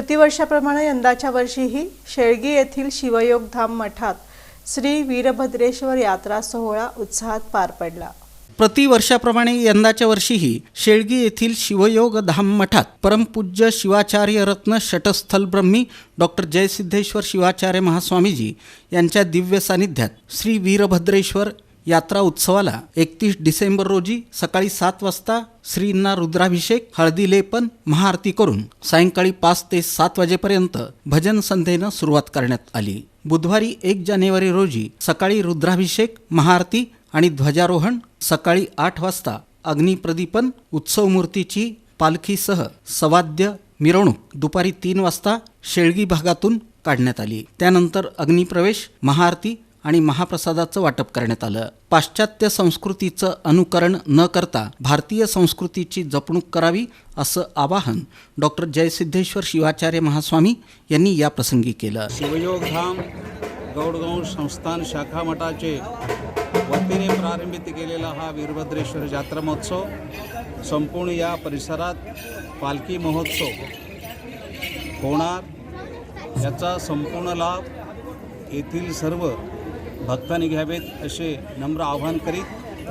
प्रतिवर्षाप्रमाणे यंदाच्या वर्षीही शेळगी येथील शिवयोग धाम मठात श्री वीरभद्रेश्वर यात्रा सोहळा उत्साहात पार पडला। प्रतिवर्षाप्रमाणे यंदाच्या वर्षीही शेळगी येथील शिवयोग धाम मठात परमपूज्य शिवाचार्य रत्न शटस्थल ब्रह्मी डॉक्टर जयसिद्धेश्वर शिवाचार्य महास्वामीजी यांच्या दिव्य सानिध्यात श्री वीरभद्रेश्वर यात्रा उत्सवाला 31 डिसेंबर रोजी सकाळी 7 वाजता श्रींना रुद्राभिषेक, हळदी लेपन, महाआरती करून सायंकाळी 5 ते 7 वाजेपर्यंत भजन संध्येनं सुरुवात करण्यात आली। बुधवारी 1 जानेवारी रोजी सकाळी रुद्राभिषेक, महाआरती आणि ध्वजारोहण, सकाळी 8 वाजता अग्निप्रदीपन, उत्सव मूर्तीची पालखीसह सवाद्य मिरवणूक दुपारी 3 वाजता शेळगी भागातून काढण्यात आली। त्यानंतर अग्निप्रवेश, महाआरती आणि महाप्रसादाचं वाटप करण्यात आलं। पाश्चात्य संस्कृतीचं अनुकरण न करता भारतीय संस्कृतीची जपणूक करावी असं आवाहन डॉक्टर जयसिद्धेश्वर शिवाचार्य महास्वामी यांनी या प्रसंगी केलं। शिवयोग धाम गौडगाव संस्थान शाखा मठाचे वतीने प्रारंभित केलेला हा वीरभद्रेश्वर यात्रा महोत्सव संपूर्ण या परिसरात पालखी महोत्सव होणार, याचा संपूर्ण लाभ येथील सर्व भक्तांनी घ्यावेत असे नम्र आवाहन करीत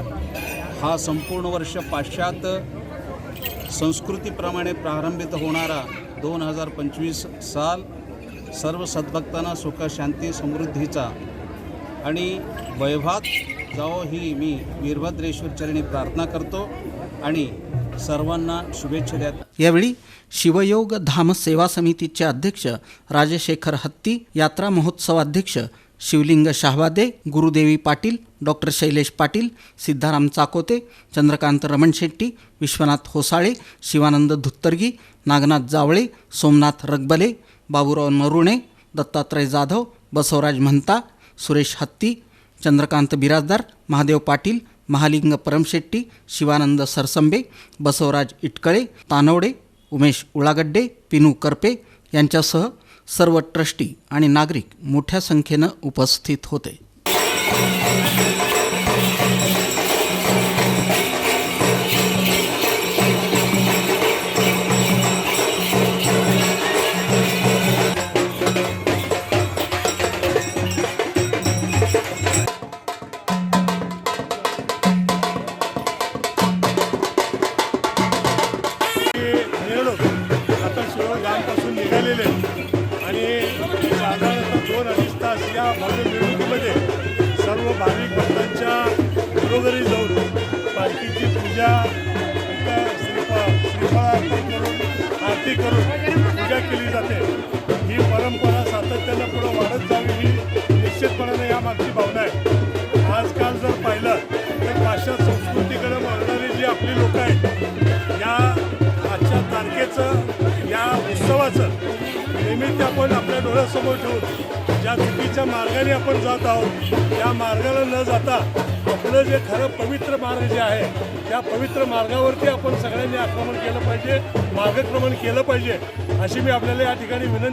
हा संपूर्ण वर्ष पाश्चात्य संस्कृतीप्रमाणे प्रारंभित होणारा 2025 साल सर्व सद्भक्तांना सुख, शांती, समृद्धीचा आणि वैभवात जावो ही मी वीरभद्रेश्वर चरणी प्रार्थना करतो आणि सर्वांना शुभेच्छा देतो। यावेळी शिवयोग धाम सेवा समितीचे अध्यक्ष राजशेखर हत्ती, यात्रा महोत्सवाध्यक्ष शिवलिंग शाहवादे, गुरुदेवी पाटील, डॉक्टर शैलेश पाटील, सिद्धाराम चाकोते, चंद्रकांत रमणशेट्टी, विश्वनाथ होसाळे, शिवानंद धुत्तरगी, नागनाथ जावळे, सोमनाथ रगबले, बाबूराव नरुणे, दत्तात्रय जाधव, बसवराज महंता, सुरेश हत्ती, चंद्रकांत बिराजदार, महादेव पाटील, महालिंग परमशेट्टी, शिवानंद सरसंबे, बसवराज इटकळे, तानवडे, उमेश उळागड्डे, पिनू करपे यांच्यासह सर्व ट्रस्टी आणि नागरिक मोठ्या संख्येनं उपस्थित होते। आता शिवगामपासून निघालेले आणि साधारणतः 2-2.5 तास या भव्य मिरवणुकीमध्ये सर्व भाविक भक्तांच्या घरोघरी जाऊन पालखीची पूजा, श्रीफळ अर्पण करून आरती करून पूजा केली जाते। ही परंपरा सातत्यानं पुढे वाढत जावी ही निश्चितपणाने यामागची भावना आहे। आजकाल जर पाहिलं तर पाश्चात्य संस्कृतीकडे वळणारी जी आपली लोक आहेत, या आजच्या तारखेचं या उत्सवाचं निमित्त आपण आपल्या डोळ्यासमोर ठेवून ज्या चुकीच्या मार्गाने आपण जात आहोत त्या मार्गाला न जाता आपलं जे खरं पवित्र मार्ग जे आहे त्या पवित्र मार्गावरती आपण सगळ्यांनी आक्रमण केलं पाहिजे, मार्गक्रमण केलं पाहिजे अशी मी आपल्याला या ठिकाणी विनंती